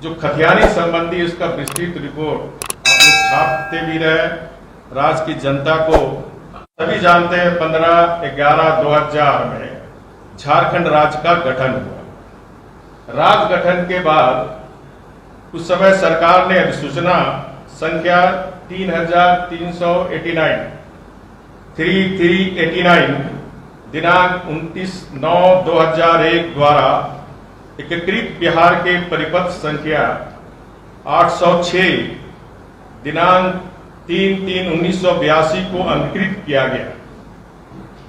जो खतियानी संबंधी उसका विस्तृत रिपोर्ट आप लोग छापते भी रहे, राज्य की जनता को सभी जानते हैं 15/11/2000 में झारखंड राज्य का गठन हुआ। राज्य गठन के बाद उस समय सरकार ने अधिसूचना संख्या 3389 दिनांक 29/9/2001 द्वारा एकीकृत बिहार के परिपत्र संख्या 806 दिनांक 3/3/1982 को अंगीकृत किया गया,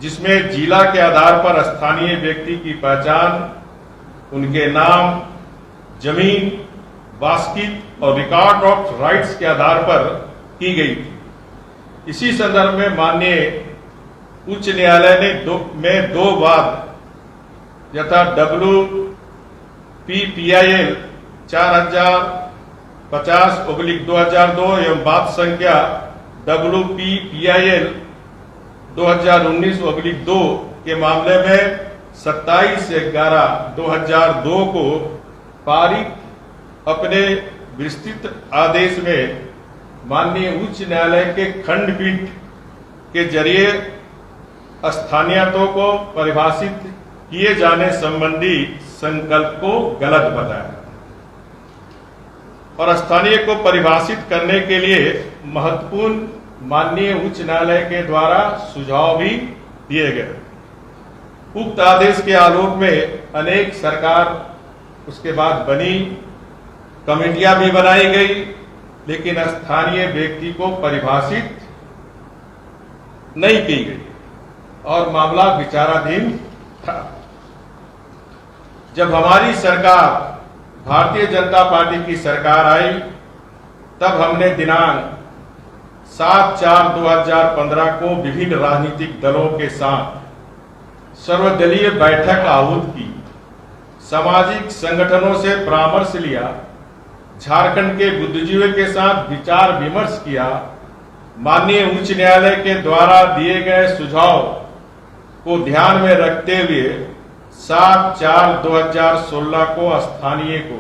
जिसमें जिला के आधार पर स्थानीय व्यक्ति की पहचान उनके नाम, जमीन, वास्तविक और रिकॉर्ड ऑफ राइट्स के आधार पर की गई थी। इसी संदर्भ में माननीय उच्च न्यायालय ने दो वाद यथा WPPIL 4050/2002 एवं वाद संख्या WPPIL 2019/2 के मामले में 27/11/2002 को पारित अपने विस्तृत आदेश में माननीय उच्च न्यायालय के खंडपीठ के जरिए स्थानीयता को परिभाषित किए जाने संबंधी संकल्प को गलत बताया और स्थानीय को परिभाषित करने के लिए महत्वपूर्ण माननीय उच्च न्यायालय के द्वारा सुझाव भी दिए गए। उक्त आदेश के आलोक में अनेक सरकार उसके बाद बनी, कमेटियां भी बनाई गई, लेकिन स्थानीय व्यक्ति को परिभाषित नहीं की गई और मामला विचाराधीन था। जब हमारी सरकार भारतीय जनता पार्टी की सरकार आई, तब हमने दिनांक 7/4/2015 को विभिन्न राजनीतिक दलों के साथ सर्वदलीय बैठक आहूत की, सामाजिक संगठनों से परामर्श लिया, झारखंड के बुद्धिजीवियों के साथ विचार विमर्श किया, माननीय उच्च न्यायालय के द्वारा दिए गए सुझाव को ध्यान में रखते हुए 7/4/2016 को स्थानीय को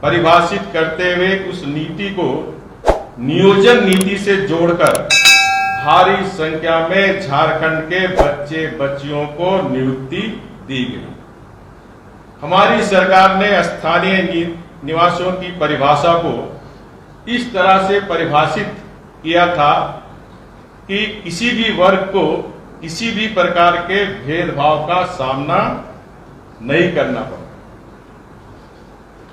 परिभाषित करते हुए उस नीति को नियोजन नीति से जोड़कर भारी संख्या में झारखंड के बच्चे बच्चियों को नियुक्ति दी गई। हमारी सरकार ने स्थानीय निवासियों की परिभाषा को इस तरह से परिभाषित किया था कि किसी भी वर्ग को किसी भी प्रकार के भेदभाव का सामना नहीं करना पड़ा।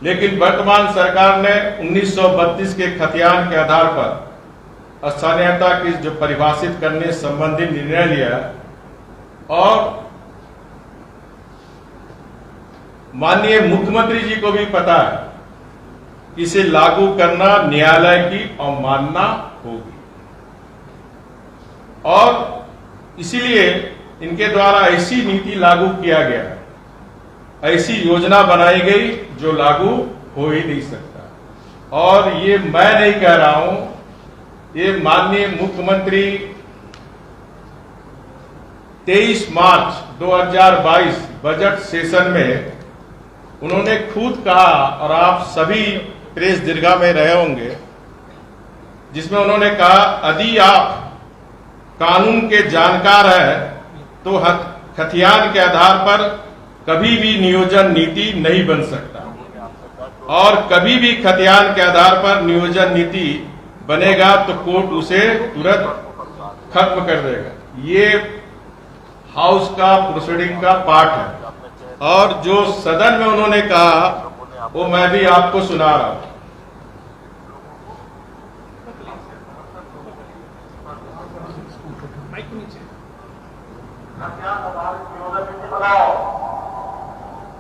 लेकिन वर्तमान सरकार ने 1932 के खतियान के आधार पर स्थानीयता की जो परिभाषित करने संबंधी निर्णय लिया और माननीय मुख्यमंत्री जी को भी पता है, इसे लागू करना न्यायालय की अवमानना होगी और इसीलिए इनके द्वारा ऐसी नीति लागू किया गया, ऐसी योजना बनाई गई जो लागू हो ही नहीं सकता। और ये मैं नहीं कह रहा हूं, ये माननीय मुख्यमंत्री 23 मार्च 2022 बजट सेशन में उन्होंने खुद कहा, और आप सभी प्रेस दीर्घा में रहे होंगे, जिसमें उन्होंने कहा यदि आप कानून के जानकार हैं तो खतियान के आधार पर कभी भी नियोजन नीति नहीं बन सकता और कभी भी खतियान के आधार पर नियोजन नीति बनेगा तो कोर्ट उसे तुरंत खत्म कर देगा। ये हाउस का प्रोसीडिंग का पार्ट है और जो सदन में उन्होंने कहा वो मैं भी आपको सुना रहा हूं।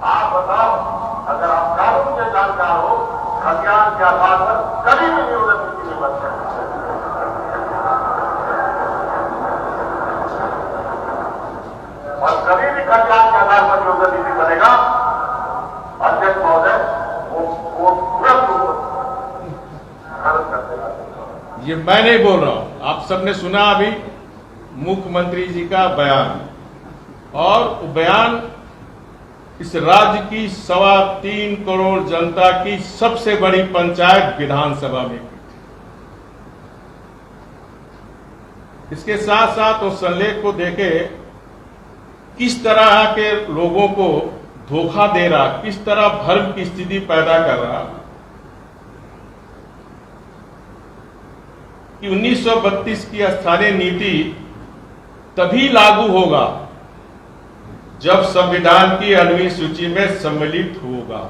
आप बताओ, अगर आप कानून के जानकार हो, खतियान के आधार पर कभी भी नियोजन नीति नहीं बन सकती और कभी भी खतियान के आधार पर नियोजन नीति बनेगा, अध्यक्ष महोदय वो तुरंत खत्म कर देगा। ये मैं नहीं बोल रहा हूं, आप सबने सुना अभी मुख्यमंत्री जी का बयान, और बयान इस राज्य की 3.25 करोड़ जनता की सबसे बड़ी पंचायत विधानसभा में की थी। इसके साथ साथ उस संलेख को देखे किस तरह के लोगों को धोखा दे रहा, किस तरह भ्रम की स्थिति पैदा कर रहा कि 1932 की स्थानीय नीति तभी लागू होगा जब संविधान की 9वीं सूची में सम्मिलित होगा।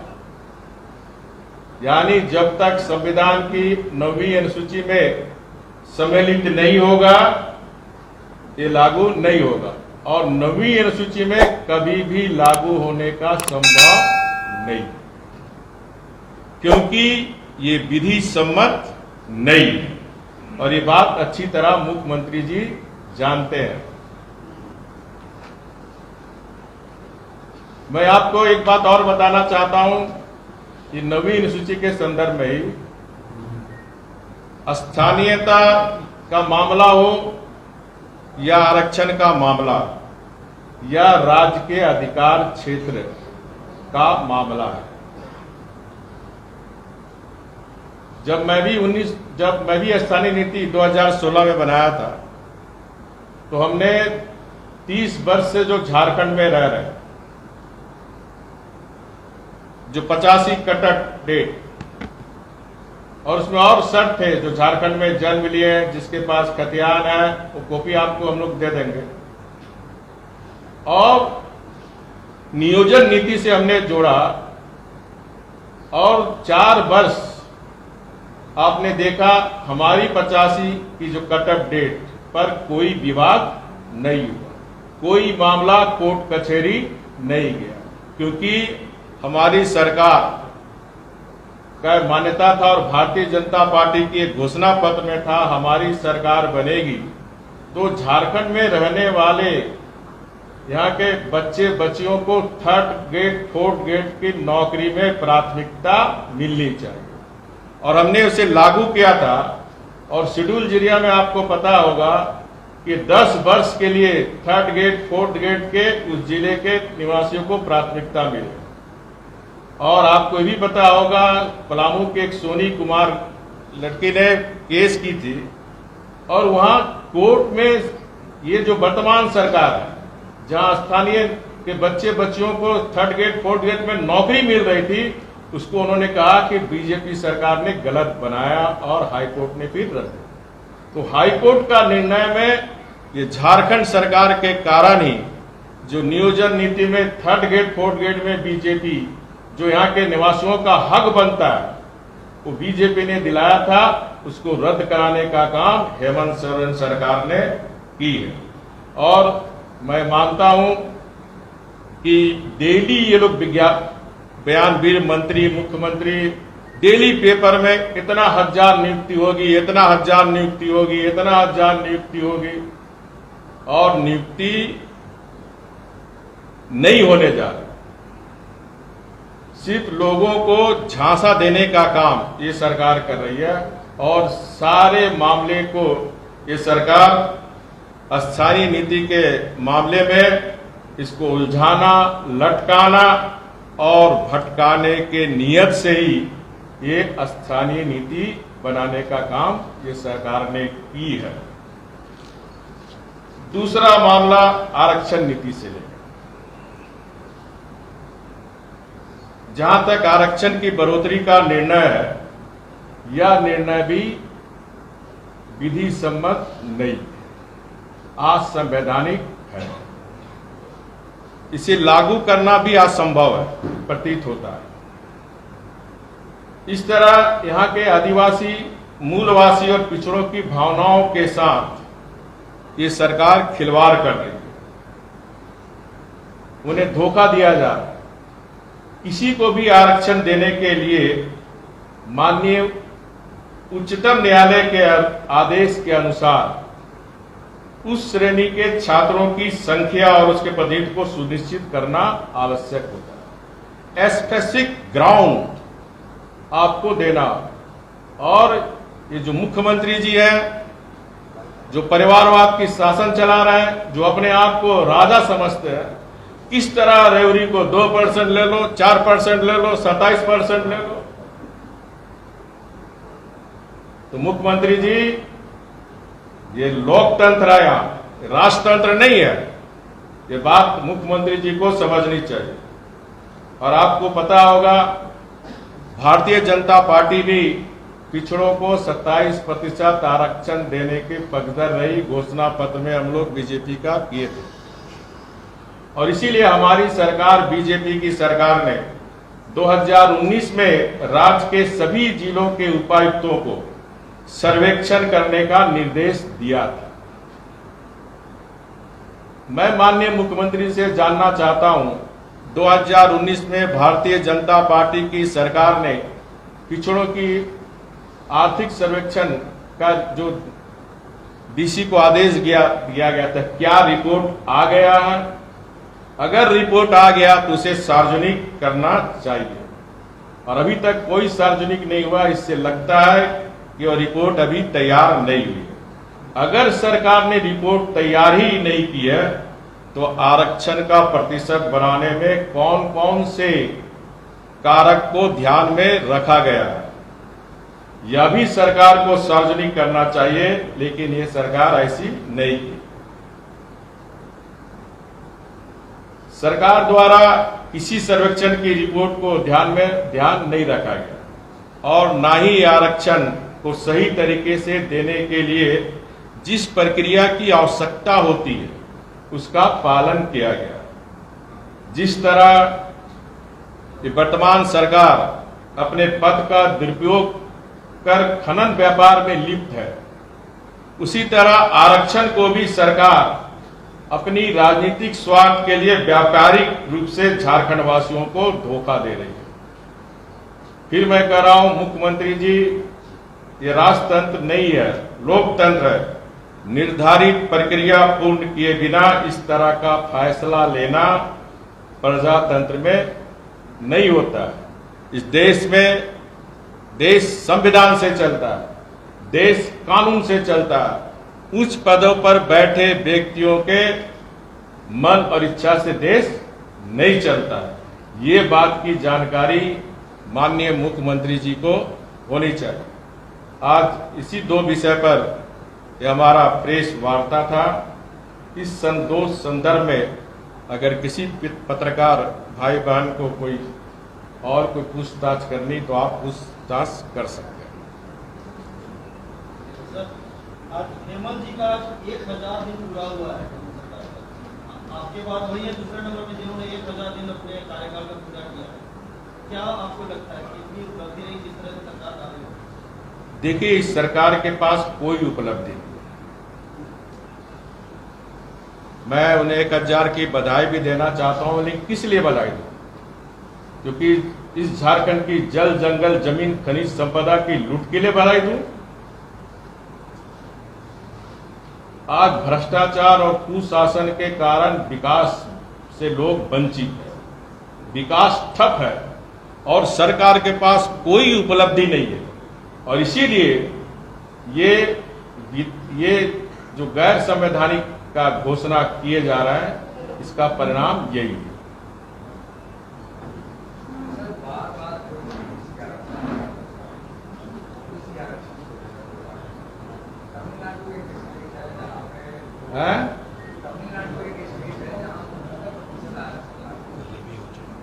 यानी जब तक संविधान की 9वीं अनुसूची में सम्मिलित नहीं होगा ये लागू नहीं होगा, और 9वीं अनुसूची में कभी भी लागू होने का संभव नहीं, क्योंकि ये विधि सम्मत नहीं है। और ये बात अच्छी तरह मुख्यमंत्री जी जानते हैं। मैं आपको एक बात और बताना चाहता हूं कि 9वीं अनुसूची के संदर्भ में ही स्थानीयता का मामला हो या आरक्षण का मामला या राज्य के अधिकार क्षेत्र का मामला है। जब मैं भी स्थानीय नीति 2016 में बनाया था तो हमने 30 वर्ष से जो झारखंड में रह रहे, जो 85 कटक डेट, और उसमें और शर्त थे, जो झारखंड में जन्म लिए जिसके पास खतियान है वो कॉपी आपको हम लोग दे देंगे, और नियोजन नीति से हमने जोड़ा, और 4 वर्ष आपने देखा हमारी 85 की जो कटअप डेट पर कोई विवाद नहीं हुआ, कोई मामला कोर्ट कचहरी नहीं गया, क्योंकि हमारी सरकार का मान्यता था और भारतीय जनता पार्टी के घोषणा पत्र में था हमारी सरकार बनेगी तो झारखंड में रहने वाले यहाँ के बच्चे बच्चियों को 3rd ग्रेड 4th ग्रेड की नौकरी में प्राथमिकता मिलनी चाहिए, और हमने उसे लागू किया था। और शेड्यूल जरिया में आपको पता होगा कि 10 वर्ष के लिए 3rd ग्रेड 4th ग्रेड के उस जिले के निवासियों को प्राथमिकता मिले। और आपको भी पता होगा पलामू के एक सोनी कुमार लड़की ने केस की थी, और वहां कोर्ट में ये जो वर्तमान सरकार है जहां स्थानीय के बच्चे बच्चियों को 3rd ग्रेड 4th ग्रेड में नौकरी मिल रही थी, उसको उन्होंने कहा कि बीजेपी सरकार ने गलत बनाया और हाईकोर्ट ने फिर रद्द किया। तो हाईकोर्ट का निर्णय में ये झारखंड सरकार के कारण ही जो नियोजन नीति में 3rd ग्रेड 4th ग्रेड में बीजेपी जो यहाँ के निवासियों का हक बनता है वो बीजेपी ने दिलाया था, उसको रद्द कराने का काम हेमंत सोरेन सरकार ने की है। और मैं मानता हूं कि डेली ये लोग बयानवीर मंत्री मुख्यमंत्री डेली पेपर में इतना 1000 नियुक्ति होगी, इतना 1000 नियुक्ति होगी, इतना 1000 नियुक्ति होगी, और नियुक्ति नहीं होने जा रही। सिर्फ लोगों को झांसा देने का काम ये सरकार कर रही है, और सारे मामले को ये सरकार स्थानीय नीति के मामले में इसको उलझाना, लटकाना और भटकाने के नियत से ही ये स्थानीय नीति बनाने का काम ये सरकार ने की है। दूसरा मामला आरक्षण नीति से लेकर, जहां तक आरक्षण की बढ़ोतरी का निर्णय है, यह निर्णय भी विधि सम्मत नहीं, असंवैधानिक है। इसे लागू करना भी असंभव है, प्रतीत होता है। इस तरह यहाँ के आदिवासी, मूलवासी और पिछड़ों की भावनाओं के साथ ये सरकार खिलवाड़ कर रही है, उन्हें धोखा दिया जा रहा है। किसी को भी आरक्षण देने के लिए माननीय उच्चतम न्यायालय के आदेश के अनुसार उस श्रेणी के छात्रों की संख्या और उसके प्रतिनिधित्व को सुनिश्चित करना आवश्यक होता है। स्पेसिफिक ग्राउंड आपको देना, और ये जो मुख्यमंत्री जी हैं जो परिवारवाद की शासन चला रहे हैं, जो अपने आप को राजा समझते हैं, किस तरह रेवड़ी को 2% ले लो, 4% ले लो, 27% ले लो। तो मुख्यमंत्री जी, ये लोकतंत्र है, यहाँ राष्ट्रतंत्र नहीं है। ये बात मुख्यमंत्री जी को समझनी चाहिए। और आपको पता होगा, भारतीय जनता पार्टी भी पिछड़ों को 27% आरक्षण देने के पक्षधर रही। घोषणा पत्र में हम लोग बीजेपी का किए थे, और इसीलिए हमारी सरकार, बीजेपी की सरकार ने 2019 में राज्य के सभी जिलों के उपायुक्तों को सर्वेक्षण करने का निर्देश दिया था। मैं माननीय मुख्यमंत्री से जानना चाहता हूं, 2019 में भारतीय जनता पार्टी की सरकार ने पिछड़ों की आर्थिक सर्वेक्षण का जो डीसी को आदेश दिया गया था, क्या रिपोर्ट आ गया है? अगर रिपोर्ट आ गया तो उसे सार्वजनिक करना चाहिए, और अभी तक कोई सार्वजनिक नहीं हुआ। इससे लगता है कि वह रिपोर्ट अभी तैयार नहीं हुई। अगर सरकार ने रिपोर्ट तैयार ही नहीं की है, तो आरक्षण का प्रतिशत बनाने में कौन कौन से कारक को ध्यान में रखा गया है, यह भी सरकार को सार्वजनिक करना चाहिए। लेकिन ये सरकार ऐसी नहीं की। सरकार द्वारा किसी सर्वेक्षण की रिपोर्ट को ध्यान नहीं रखा गया, और ना ही आरक्षण को सही तरीके से देने के लिए जिस प्रक्रिया की आवश्यकता होती है उसका पालन किया गया। जिस तरह वर्तमान सरकार अपने पद का दुरुपयोग कर खनन व्यापार में लिप्त है, उसी तरह आरक्षण को भी सरकार अपनी राजनीतिक स्वार्थ के लिए व्यापारिक रूप से झारखंड वासियों को धोखा दे रही है। फिर मैं कह रहा हूं मुख्यमंत्री जी, ये राजतंत्र नहीं है, लोकतंत्र है। निर्धारित प्रक्रिया पूर्ण किए बिना इस तरह का फैसला लेना प्रजातंत्र में नहीं होता है। इस देश में, देश संविधान से चलता है, देश कानून से चलता है। उच्च पदों पर बैठे व्यक्तियों के मन और इच्छा से देश नहीं चलता है। ये बात की जानकारी माननीय मुख्यमंत्री जी को होनी चाहिए। आज इसी दो विषय पर यह हमारा प्रेस वार्ता था। इस संदर्भ में अगर किसी पत्रकार भाई बहन को कोई पूछताछ करनी, तो आप पूछताछ कर सकते हैं। आज हेमंत जी का 1000 दिन पूरा हुआ है। आपके बाद वही है दूसरे नंबर में जिन्होंने 1000 दिन अपने कार्यकाल में पूरा किया है। क्या आपको लगता है कि इतनी उपलब्धि रही जिस तरह से सरकार आ रही है? देखिए, इस सरकार के पास कोई उपलब्धि नहीं। मैं उन्हें 1000 की बधाई भी देना चाहता हूं, लेकिन किस लिए बधाई दूं? क्योंकि इस झारखंड की जल, जंगल, जमीन, खनिज संपदा की लूट के लिए बधाई दूं? आज भ्रष्टाचार और कुशासन के कारण विकास से लोग वंचित हैं, विकास ठप है, और सरकार के पास कोई उपलब्धि नहीं है। और इसीलिए ये जो गैर संवैधानिक का घोषणा किए जा रहा है, इसका परिणाम यही है।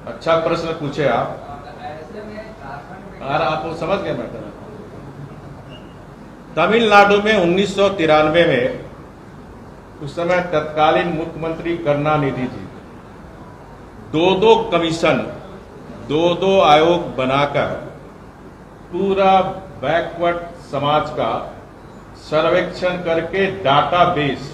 अच्छा प्रश्न पूछे आप, और आप वो समझ गए मैटर। तमिलनाडु में 1993 में उस समय तत्कालीन मुख्यमंत्री करुणानिधि जी 2 कमीशन, 2 आयोग बनाकर पूरा बैकवर्ड समाज का सर्वेक्षण करके डाटाबेस,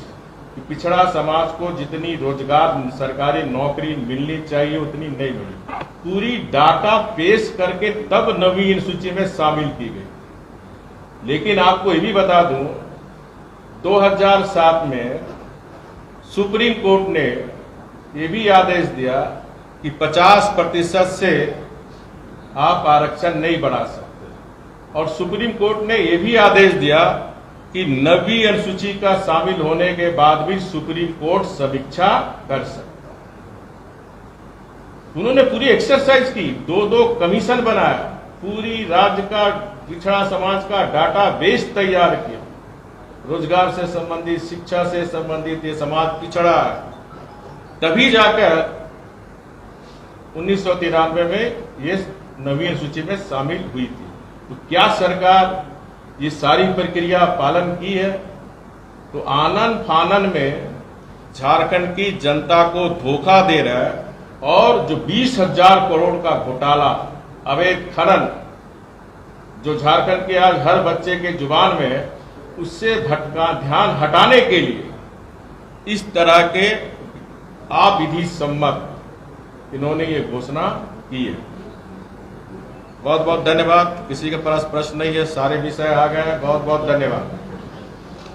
पिछड़ा समाज को जितनी रोजगार, सरकारी नौकरी मिलनी चाहिए उतनी नहीं मिली, पूरी डाटा पेश करके तब नवीं अनुसूची में शामिल की गई। लेकिन आपको ये भी बता दूं, 2007 में सुप्रीम कोर्ट ने ये भी आदेश दिया कि 50% से आप आरक्षण नहीं बढ़ा सकते, और सुप्रीम कोर्ट ने ये भी आदेश दिया कि नवीं अनुसूची का शामिल होने के बाद भी सुप्रीम कोर्ट समीक्षा कर सकता है। उन्होंने पूरी एक्सरसाइज की, 2-2 कमीशन बनाया, पूरी राज्य का पिछड़ा समाज का डाटा बेस तैयार किया, रोजगार से संबंधित, शिक्षा से संबंधित, ये समाज पिछड़ा है, तभी जाकर 1993 में ये नवीन सूची में शामिल हुई थी। तो क्या सरकार ये सारी प्रक्रिया पालन की है? तो आनन फानन में झारखंड की जनता को धोखा दे रहा है और जो 20,000 करोड़ का घोटाला, अवैध खनन जो झारखंड के आज हर बच्चे के जुबान में है, उससे ध्यान हटाने के लिए इस तरह के अविधि सम्मत इन्होंने ये घोषणा की है। बहुत बहुत धन्यवाद। किसी के पास प्रश्न नहीं है, सारे विषय आ गए हैं। बहुत बहुत धन्यवाद।